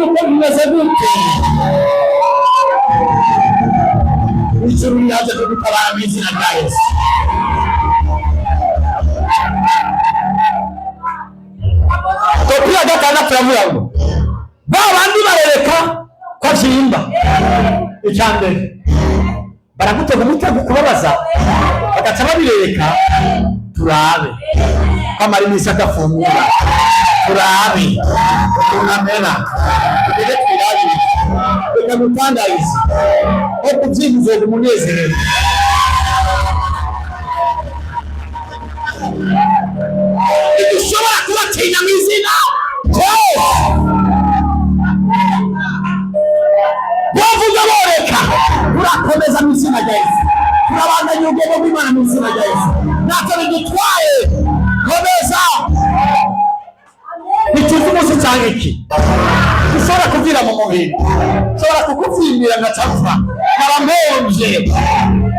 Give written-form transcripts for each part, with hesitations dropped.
yuko bimeze gute ijuru ryaje kudutabara mu izina rya Yesu. Kopi ya gatandatu turavuga ngo ba bandi barereka ko vyimba icyambere baragutega umutego kubabaza bagaca babireka turabe kamari imisi adafungura turabe tunamera tugere twirabe reka dutandarize ko kuvyimba umunezero dushobora kubatinya mu izina bavuga boreka turakomeza mu izina rya Yesu turabandanya ubwoko bw'Imana mu izina rya Yesu natwe bidutwaye komeza bituze umunsi cyangwa iki dushobora kuvira mu mubiri dushobora kukuvyimbira ngacapfa nkaramponje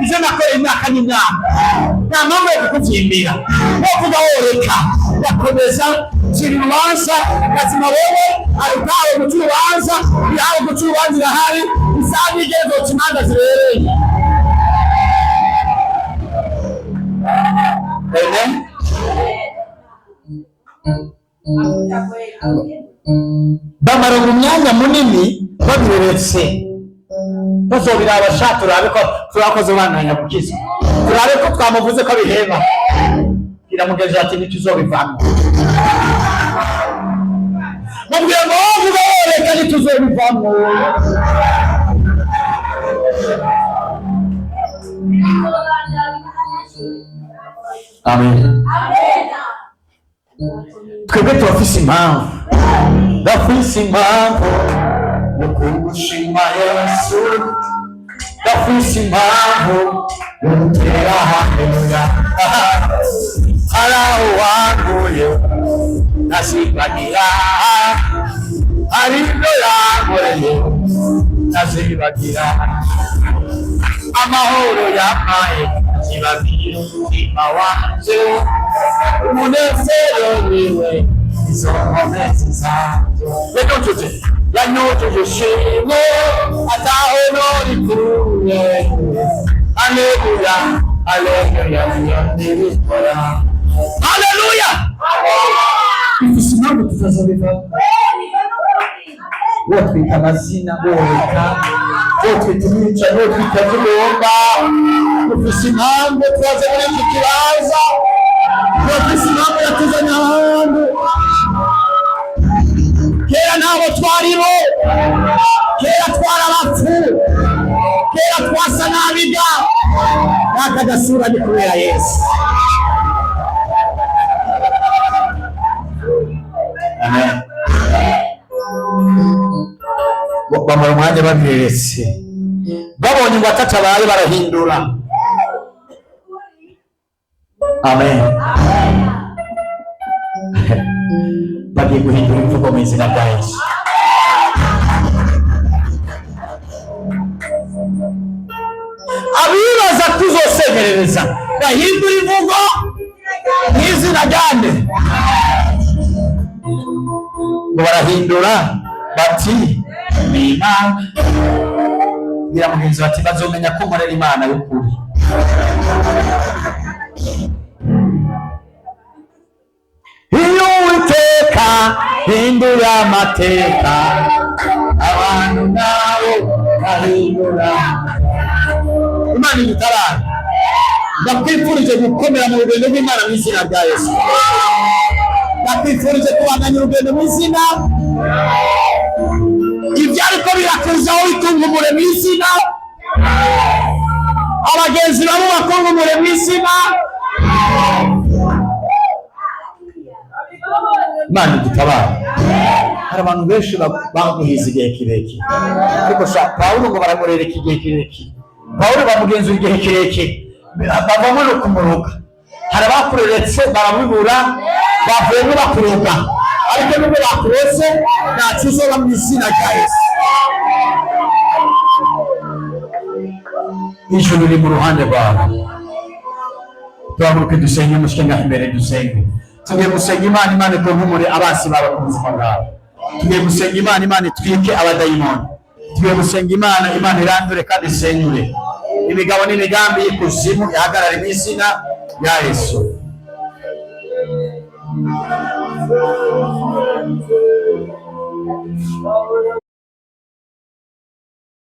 ivyo nakoreye imyaka n'imyaka nta mpamvu yo kukuvyimbira bavuga woreka bakomeza shira urubanza gazima wewe arutawe guca urubanza yawe guca urubanza irahari isaha igeze uca imanza zibereye. Bamara umwanya munini babiretse bazobiraba sha turabe ko turakoze bandanya gukiza turabe ko twamuvuze ko biheba iramugeje ati ntituzobivamo mubwira ngo vuga reka ntituzobivamo. Amen. Twebwe turafise impamvu ndafise impamvu yo kugushima Yesu ndafise impamvu yo gutera haleluya araho wanguye nasibagira aribyo yankoreye nasibagira amahoro yampaye kibagira umutima wanje umunezero wiwe izo nkomezi zanje reka nshuti yanyoteje shimwe ataho norikuye haleluya haleluya nibikora haleluya ifise impamvu tutazobivamo wotwita amazina woreka wotwita imica wotwita tugomba ufise impamvu twaze muri iki kibanza ufise impamvu yatuzanye ahantu kera nabo twaribo kera twarabapfu kera twasa nabiga n'akagasura ni kubera Yesu. Amen. Bamara umwanya babiretse babonye ngo atatabaye barahindura. Amen. Bagiye guhindura imvugo mu izina rya Yesu. Abibaza tuzosegerereza bahindura imvugo mu izina ryande ngo barahindura bati ni Imana. Bira mugenzi bati bazomenya ko nkorera Imana y'ukuri. Iyo Uwiteka hindura amateka abantu nabo bahindura. Imana idutabara. Ndakwifurije gukomera mu rugendo rw'Imana mu izina rya Yesu. Ndakwifurije kubandanya urugendo mu izina. Ibyo ariko birakuzaho bitungumure mu izina. Abagenzi babo bakungumure mu izina. Imana idutabara. Hari abantu benshi baguhiza igihe kirekire ariko Pawulo ngo baramurereka igihe kirekire. Pawulo bamugenzura igihe kirekire bavamo no kumuruka. Hari abakureretse barabibura bavuyemo bakuruka ariko nubwo bakuretse ntakizoba mu izina rya Yesu. Ijuru riri mu ruhande rwawe. Turamuruke dusenge mushike ngaho imbere dusenge. Tugiye gusenga Imana ikumpumure abasi bawe ku buzima bwawe. tugiye gusenga Imana, Imana itwike abadayimoni. Tugiye gusenga Imana, Imana irandure kandi isenyure imigabo n'imigambi y'ikuzimu, ihagarare mu izina rya Yesu.